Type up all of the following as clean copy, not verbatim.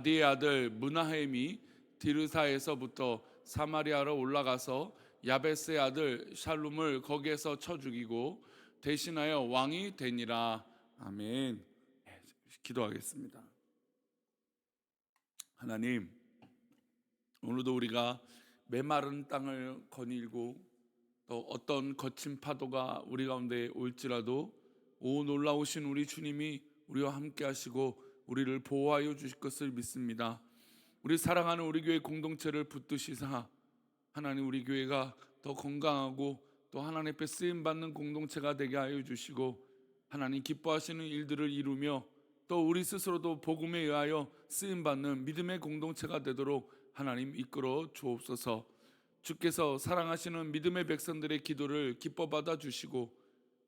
가디의 아들 므나헴이 디르사에서부터 사마리아로 올라가서 야베스의 아들 샬룸을 거기에서 쳐 죽이고 대신하여 왕이 되니라. 아멘. 기도하겠습니다. 하나님, 오늘도 우리가 메마른 땅을 거닐고 또 어떤 거친 파도가 우리 가운데 올지라도 오 놀라우신 우리 주님이 우리와 함께 하시고 우리를 보호하여 주실 것을 믿습니다. 우리 사랑하는 우리 교회 공동체를 붙드시사 하나님, 우리 교회가 더 건강하고 또 하나님 앞에 쓰임 받는 공동체가 되게 하여 주시고 하나님 기뻐하시는 일들을 이루며 또 우리 스스로도 복음에 의하여 쓰임 받는 믿음의 공동체가 되도록 하나님 이끌어 주옵소서. 주께서 사랑하시는 믿음의 백성들의 기도를 기뻐 받아 주시고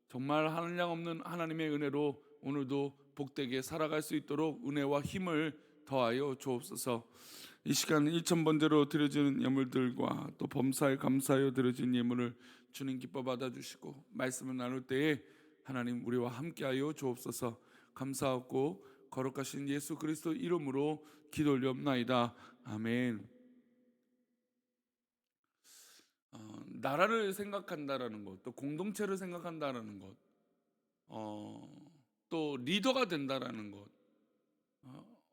정말 한량 없는 하나님의 은혜로 오늘도 복되게 살아갈 수 있도록 은혜와 힘을 더하여 주옵소서. 이 시간 1,000번대로 드려지는 예물들과 또 범사에 감사하여 드려진 예물을 주님 기뻐 받아 주시고 말씀을 나눌 때에 하나님 우리와 함께하여 주옵소서. 감사하고 거룩하신 예수 그리스도 이름으로 기도 올리옵나이다. 아멘. 나라를 생각한다라는 것, 또 공동체를 생각한다라는 것, 또 리더가 된다라는 것,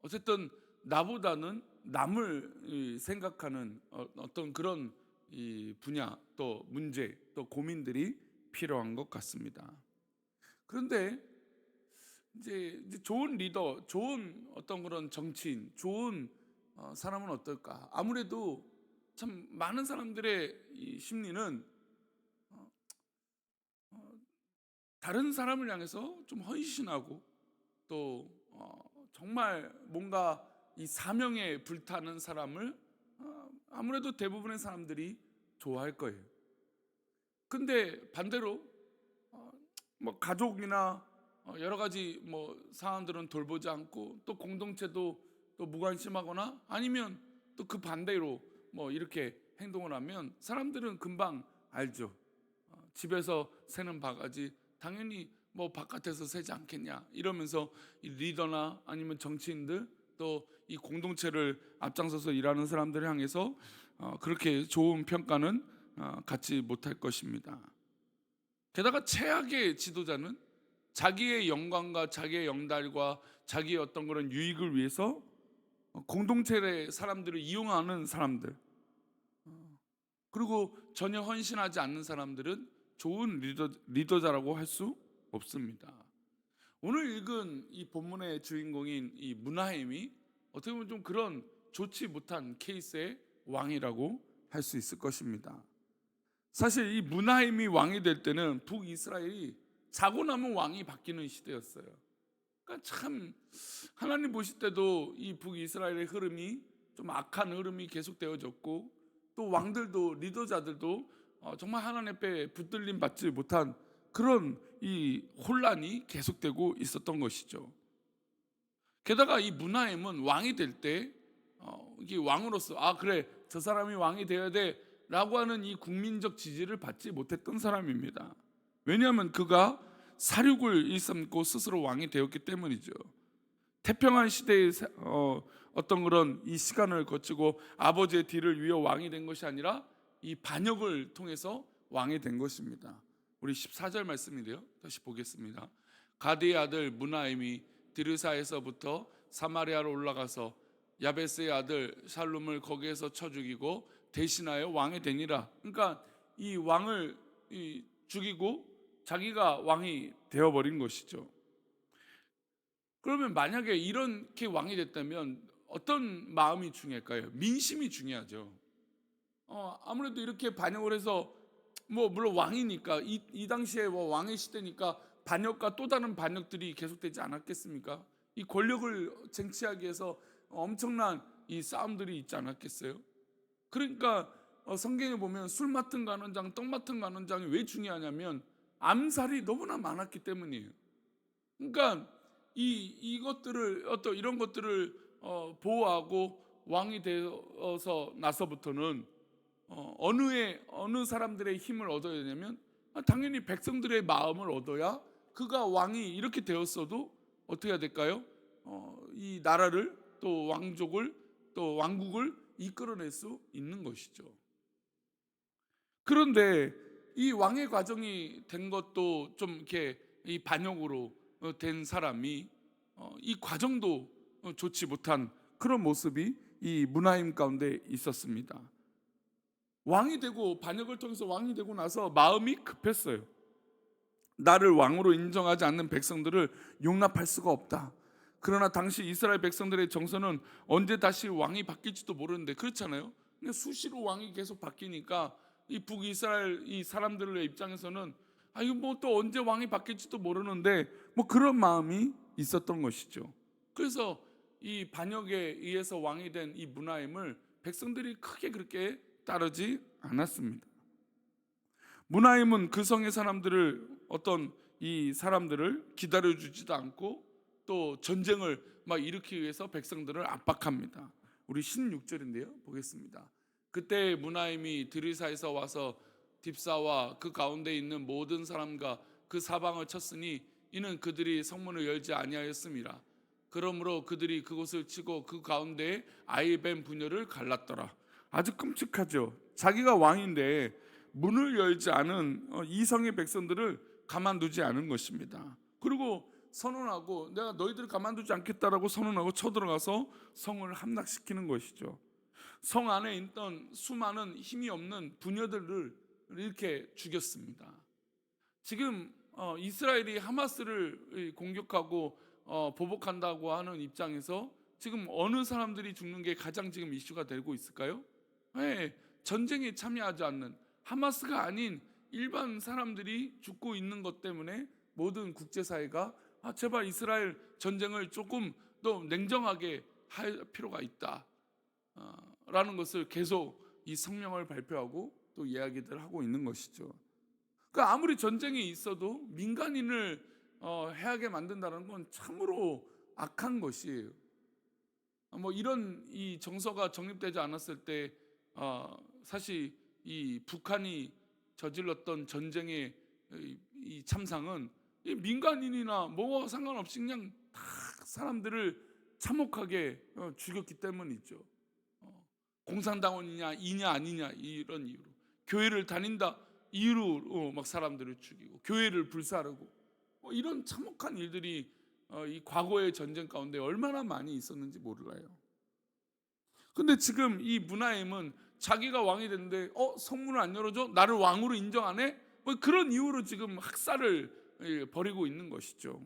어쨌든 나보다는 남을 생각하는 어떤 그런 이 분야, 또 문제, 또 고민들이 필요한 것 같습니다. 그런데 이제 좋은 리더, 좋은 어떤 그런 정치인, 좋은 사람은 어떨까? 아무래도 참 많은 사람들의 이 심리는 다른 사람을 향해서 좀 헌신하고 또 정말 뭔가 이 사명에 불타는 사람을 아무래도 대부분의 사람들이 좋아할 거예요. 근데 반대로 뭐 가족이나 여러 가지 뭐 상황들은 돌보지 않고 또 공동체도 또 무관심하거나 아니면 또 그 반대로 뭐 이렇게 행동을 하면 사람들은 금방 알죠. 집에서 새는 바가지 당연히 뭐 바깥에서 새지 않겠냐 이러면서 이 리더나 아니면 정치인들 또 이 공동체를 앞장서서 일하는 사람들을 향해서 그렇게 좋은 평가는 갖지 못할 것입니다. 게다가 최악의 지도자는 자기의 영광과 자기의 영달과 자기의 어떤 그런 유익을 위해서 공동체의 사람들을 이용하는 사람들, 그리고 전혀 헌신하지 않는 사람들은 좋은 리더자라고 할 수 없습니다. 오늘 읽은 이 본문의 주인공인 이 므나헴이 어떻게 보면 좀 그런 좋지 못한 케이스의 왕이라고 할 수 있을 것입니다. 사실 이 므나헴이 왕이 될 때는 북이스라엘이 자고 나면 왕이 바뀌는 시대였어요. 그러니까 참 하나님 보실 때도 이 북이스라엘의 흐름이 좀 악한 흐름이 계속되어졌고 또 왕들도 리더자들도 정말 하나님 앞에 붙들림 받지 못한 그런 이 혼란이 계속되고 있었던 것이죠. 게다가 이 므나헴은 왕이 될 때 이게 왕으로서 그래 저 사람이 왕이 되어야 돼라고 하는 이 국민적 지지를 받지 못했던 사람입니다. 왜냐하면 그가 사륙을 일삼고 스스로 왕이 되었기 때문이죠. 태평한 시대의 어떤 그런 이 시간을 거치고 아버지의 뒤를 이어 왕이 된 것이 아니라 이 반역을 통해서 왕이 된 것입니다. 우리 14절 말씀인데요, 다시 보겠습니다. 가디의 아들 므나헴이 디르사에서부터 사마리아로 올라가서 야베스의 아들 샬룸을 거기에서 쳐 죽이고 대신하여 왕이 되니라. 그러니까 이 왕을 죽이고 자기가 왕이 되어버린 것이죠. 그러면 만약에 이렇게 왕이 됐다면 어떤 마음이 중요할까요? 민심이 중요하죠. 아무래도 이렇게 반역을 해서 뭐 물론 왕이니까 이 당시에 뭐 왕의 시대니까 반역과 또 다른 반역들이 계속되지 않았겠습니까? 이 권력을 쟁취하기 위해서 엄청난 이 싸움들이 있지 않았겠어요? 그러니까 성경에 보면 술 맡은 간원장, 떡 맡은 간원장이 왜 중요하냐면 암살이 너무나 많았기 때문이에요. 그러니까 이것들을 어떤 이런 것들을 보호하고 왕이 되어서 나서부터는 어느 사람들의 힘을 얻어야 되냐면 당연히 백성들의 마음을 얻어야 그가 왕이 이렇게 되었어도 어떻게 해야 될까요? 이 나라를 또 왕족을 또 왕국을 이끌어낼 수 있는 것이죠. 그런데 이 왕의 과정이 된 것도 좀 이렇게 이 반역으로 된 사람이 이 과정도 좋지 못한 그런 모습이 이 문하임 가운데 있었습니다. 왕이 되고 반역을 통해서 왕이 되고 나서 마음이 급했어요. 나를 왕으로 인정하지 않는 백성들을 용납할 수가 없다. 그러나 당시 이스라엘 백성들의 정서는 언제 다시 왕이 바뀔지도 모르는데, 그렇잖아요. 근데 수시로 왕이 계속 바뀌니까 이 북이스라엘 이 사람들의 입장에서는 이거 뭐 또 언제 왕이 바뀔지도 모르는데 뭐 그런 마음이 있었던 것이죠. 그래서 이 반역에 의해서 왕이 된 이 문하임을 백성들이 크게 그렇게 따르지 않았습니다. 문하임은 그 성의 사람들을 어떤 이 사람들을 기다려주지도 않고 또 전쟁을 막 일으키기 위해서 백성들을 압박합니다. 우리 16절인데요 보겠습니다. 그때 문하임이 드리사에서 와서 딥사와 그 가운데 있는 모든 사람과 그 사방을 쳤으니 이는 그들이 성문을 열지 아니하였음이라. 그러므로 그들이 그곳을 치고 그 가운데에 아이벤 부녀를 갈랐더라. 아주 끔찍하죠. 자기가 왕인데 문을 열지 않은 이성의 백성들을 가만두지 않은 것입니다. 그리고 선언하고 내가 너희들을 가만두지 않겠다라고 선언하고 쳐들어가서 성을 함락시키는 것이죠. 성 안에 있던 수많은 힘이 없는 부녀들을 이렇게 죽였습니다. 지금 이스라엘이 하마스를 공격하고 보복한다고 하는 입장에서 지금 어느 사람들이 죽는 게 가장 지금 이슈가 되고 있을까요? 네, 전쟁에 참여하지 않는 하마스가 아닌 일반 사람들이 죽고 있는 것 때문에 모든 국제사회가 제발 이스라엘 전쟁을 조금 더 냉정하게 할 필요가 있다 라는 것을 계속 이 성명을 발표하고 또 이야기들 하고 있는 것이죠. 그러니까 아무리 전쟁이 있어도 민간인을 해하게 만든다는 건 참으로 악한 것이에요. 뭐 이런 이 정서가 정립되지 않았을 때 사실 이 북한이 저질렀던 전쟁의 이 참상은 이 민간인이나 뭐와 상관없이 그냥 다 사람들을 참혹하게 죽였기 때문이죠. 공산당원이냐 이냐 아니냐 이런 이유로 교회를 다닌다 이유로 막 사람들을 죽이고 교회를 불사르고 이런 참혹한 일들이 이 과거의 전쟁 가운데 얼마나 많이 있었는지 몰라요. 근데 지금 이 문하임은 자기가 왕이 됐는데 성문을 안 열어줘? 나를 왕으로 인정 안 해? 뭐 그런 이유로 지금 학살을 벌이고 있는 것이죠.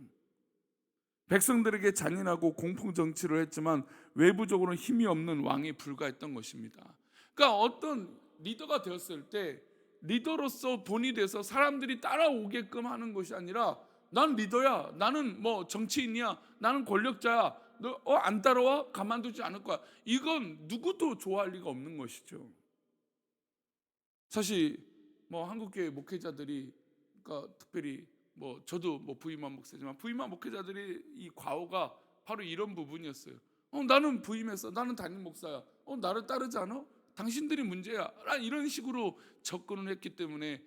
백성들에게 잔인하고 공풍 정치를 했지만 외부적으로는 힘이 없는 왕에 불과했던 것입니다. 그러니까 어떤 리더가 되었을 때 리더로서 본이 돼서 사람들이 따라오게끔 하는 것이 아니라 난 리더야, 나는 뭐 정치인이야, 나는 권력자야, 너 안 따라와? 가만두지 않을 거야. 이건 누구도 좋아할 리가 없는 것이죠. 사실 뭐 한국교회 목회자들이 그러니까 특별히 뭐 저도 뭐 부임한 목사지만 부임한 목회자들이 이 과오가 바로 이런 부분이었어요. 나는 부임했어, 나는 담임 목사야, 나를 따르지 않아? 당신들이 문제야, 이런 식으로 접근을 했기 때문에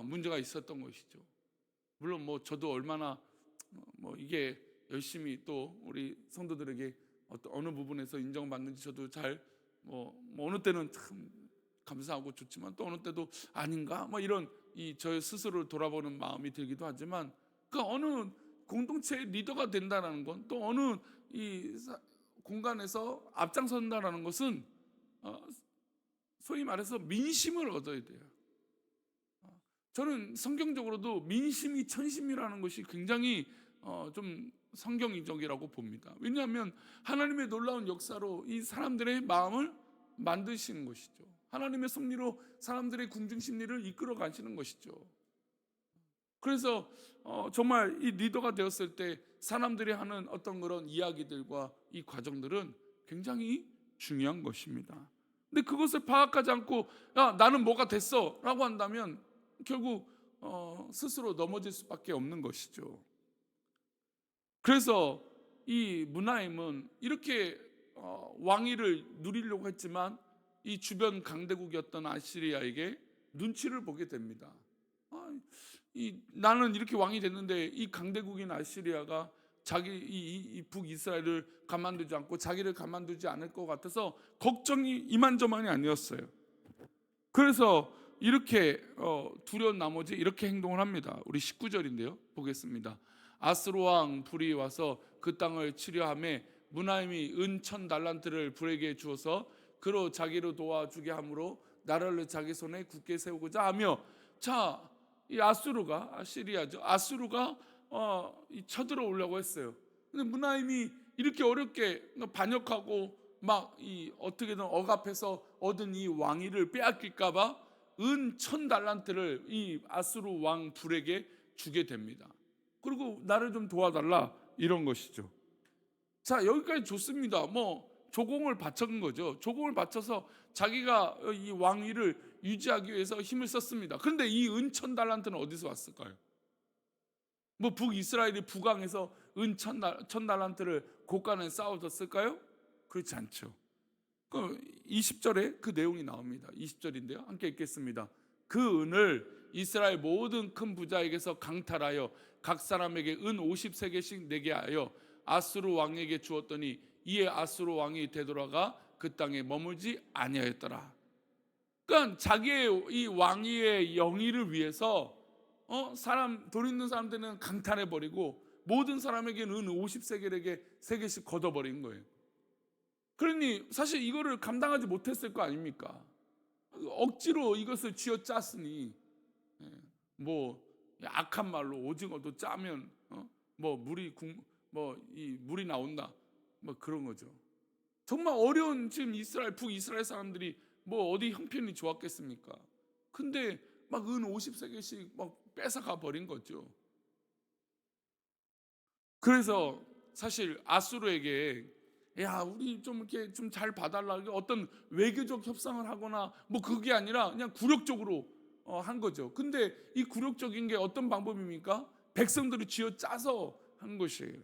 문제가 있었던 것이죠. 물론 뭐 저도 얼마나 뭐 이게 열심히 또 우리 성도들에게 어느 부분에서 인정받는지 저도 잘 뭐 어느 때는 참 감사하고 좋지만 또 어느 때도 아닌가 뭐 이런 이 저의 스스로를 돌아보는 마음이 들기도 하지만 그 어느 공동체의 리더가 된다는 건 또 어느 이 공간에서 앞장선다라는 것은 소위 말해서 민심을 얻어야 돼요. 저는 성경적으로도 민심이 천심이라는 것이 굉장히 좀 성경적이라고 봅니다. 왜냐하면 하나님의 놀라운 역사로 이 사람들의 마음을 만드시는 것이죠. 하나님의 섭리로 사람들의 궁중심리를 이끌어 가시는 것이죠. 그래서 정말 이 리더가 되었을 때 사람들이 하는 어떤 그런 이야기들과 이 과정들은 굉장히 중요한 것입니다. 근데 그것을 파악하지 않고 야 나는 뭐가 됐어 라고 한다면 결국 스스로 넘어질 수밖에 없는 것이죠. 그래서 이 문하임은 이렇게 왕위를 누리려고 했지만 이 주변 강대국이었던 아시리아에게 눈치를 보게 됩니다. 나는 이렇게 왕이 됐는데 이 강대국인 아시리아가 자기 이 북이스라엘을 가만두지 않고 자기를 가만두지 않을 것 같아서 걱정이 이만저만이 아니었어요. 그래서 이렇게 두려운 나머지 이렇게 행동을 합니다. 우리 19절인데요. 보겠습니다. 아스로 왕 불이 와서 그 땅을 치려하매 무나임이 은 1000달란트를 불에게 주어서 그로 자기로 도와주게 하므로 나라를 자기 손에 굳게 세우고자 하며, 자, 이 아시리아죠. 아수르가 쳐들어오려고 했어요. 근데 무나임이 이렇게 어렵게 반역하고 막 이 어떻게든 억압해서 얻은 이 왕위를 빼앗길까봐 은 1000달란트를 이 아수르 왕 불에게 주게 됩니다. 그리고 나를 좀 도와달라 이런 것이죠. 자, 여기까지 좋습니다. 뭐 조공을 바친 거죠. 조공을 바쳐서 자기가 이 왕위를 유지하기 위해서 힘을 썼습니다. 그런데 이 은 1000달란트는 어디서 왔을까요? 뭐 북이스라엘이 북왕에서 은 1000달란트를 고간에 쌓아뒀을까요? 그렇지 않죠. 20절에 그 내용이 나옵니다. 20절인데요. 함께 읽겠습니다. 그 은을 이스라엘 모든 큰 부자에게서 강탈하여 각 사람에게 은 50세겔씩 내게 하여 아수르 왕에게 주었더니 이에 아수르 왕이 되돌아가 그 땅에 머물지 아니하였더라. 그러니까 자기의 이 왕위의 영위를 위해서 돈 있는 사람들은 강탈해 버리고 모든 사람에게는 은 50세겔에게 3개씩 걷어버린 거예요. 그러니 사실 이거를 감당하지 못했을 거 아닙니까? 억지로 이것을 쥐어짰으니, 뭐 악한 말로 오징어도 짜면 뭐 물이 나온다, 뭐 그런 거죠. 정말 어려운 지금 북이스라엘 사람들이 뭐 어디 형편이 좋았겠습니까? 근데 막 은 50세겔씩 막 뺏어가 버린 거죠. 그래서 사실 아수르에게 야, 우리 좀 이렇게 좀 잘 봐달라, 어떤 외교적 협상을 하거나 뭐 그게 아니라 그냥 굴욕적으로 한 거죠. 근데 이 굴욕적인 게 어떤 방법입니까? 백성들이 쥐어 짜서 한 것이에요.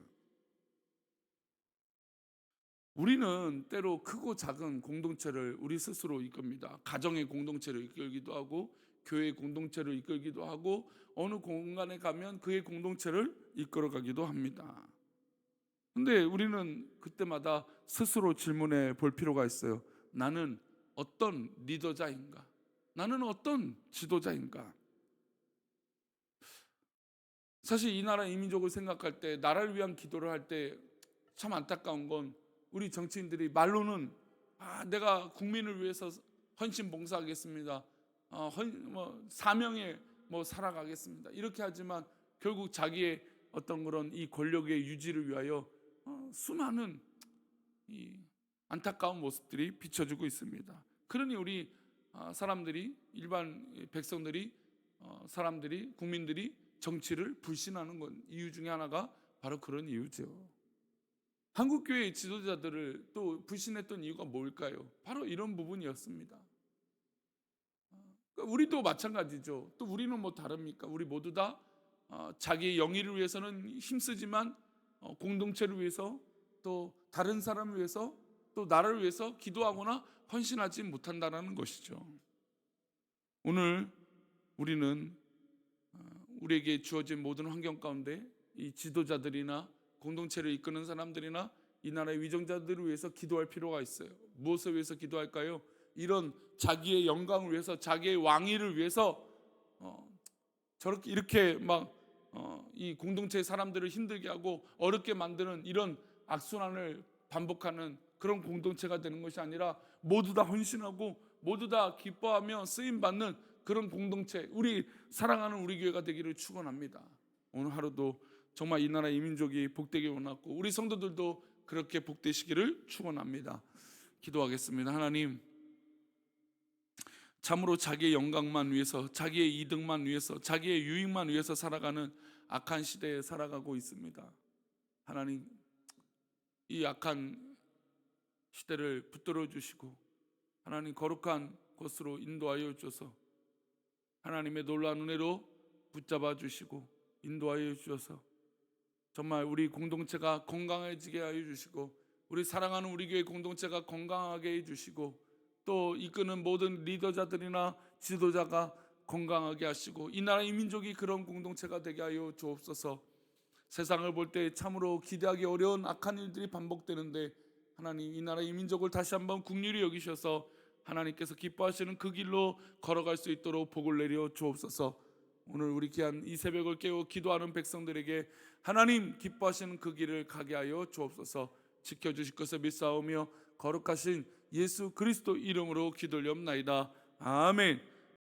우리는 때로 크고 작은 공동체를 우리 스스로 이끕니다. 가정의 공동체를 이끌기도 하고 교회의 공동체를 이끌기도 하고 어느 공간에 가면 그의 공동체를 이끌어가기도 합니다. 근데 우리는 그때마다 스스로 질문해 볼 필요가 있어요. 나는 어떤 리더자인가? 나는 어떤 지도자인가? 사실 이 나라 이민족을 생각할 때, 나라를 위한 기도를 할 때 참 안타까운 건 우리 정치인들이 말로는 내가 국민을 위해서 헌신 봉사하겠습니다, 사명에 살아가겠습니다 이렇게 하지만 결국 자기의 어떤 그런 이 권력의 유지를 위하여 수많은 이 안타까운 모습들이 비춰지고 있습니다. 그러니 우리 사람들이, 일반 백성들이, 국민들이 정치를 불신하는 건 이유 중에 하나가 바로 그런 이유죠. 한국교회의 지도자들을 또 불신했던 이유가 뭘까요? 바로 이런 부분이었습니다. 우리도 마찬가지죠. 또 우리는 뭐 다릅니까? 우리 모두 다 자기의 영예를 위해서는 힘쓰지만 공동체를 위해서, 또 다른 사람을 위해서, 또 나라를 위해서 기도하거나 헌신하지 못한다는 것이죠. 오늘 우리는 우리에게 주어진 모든 환경 가운데 이 지도자들이나 공동체를 이끄는 사람들이나 이 나라의 위정자들을 위해서 기도할 필요가 있어요. 무엇을 위해서 기도할까요? 이런 자기의 영광을 위해서, 자기의 왕위를 위해서 저렇게 이렇게 이 공동체의 사람들을 힘들게 하고 어렵게 만드는 이런 악순환을 반복하는 그런 공동체가 되는 것이 아니라 모두 다 헌신하고 모두 다 기뻐하며 쓰임받는 그런 공동체, 우리 사랑하는 우리 교회가 되기를 축원합니다. 오늘 하루도 정말 이 나라 이민족이 복되게 원하고 우리 성도들도 그렇게 복되시기를 축원합니다. 기도하겠습니다. 하나님, 참으로 자기의 영광만 위해서, 자기의 이득만 위해서, 자기의 유익만 위해서 살아가는 악한 시대에 살아가고 있습니다. 하나님, 이 악한 시대를 붙들어 주시고 하나님 거룩한 곳으로 인도하여 주셔서 하나님의 놀라운 은혜로 붙잡아 주시고 인도하여 주셔서 정말 우리 공동체가 건강해지게 하여 주시고 우리 사랑하는 우리 교회 공동체가 건강하게 해주시고 또 이끄는 모든 리더자들이나 지도자가 건강하게 하시고 이 나라 이민족이 그런 공동체가 되게 하여 주옵소서. 세상을 볼 때 참으로 기대하기 어려운 악한 일들이 반복되는데 하나님, 이 나라 이 민족을 다시 한번 긍휼히 여기셔서 하나님께서 기뻐하시는 그 길로 걸어갈 수 있도록 복을 내려 주옵소서. 오늘 우리 귀한 이 새벽을 깨워 기도하는 백성들에게 하나님 기뻐하시는 그 길을 가게 하여 주옵소서. 지켜주실 것을 믿사오며 거룩하신 예수 그리스도 이름으로 기도하옵나이다. 아멘.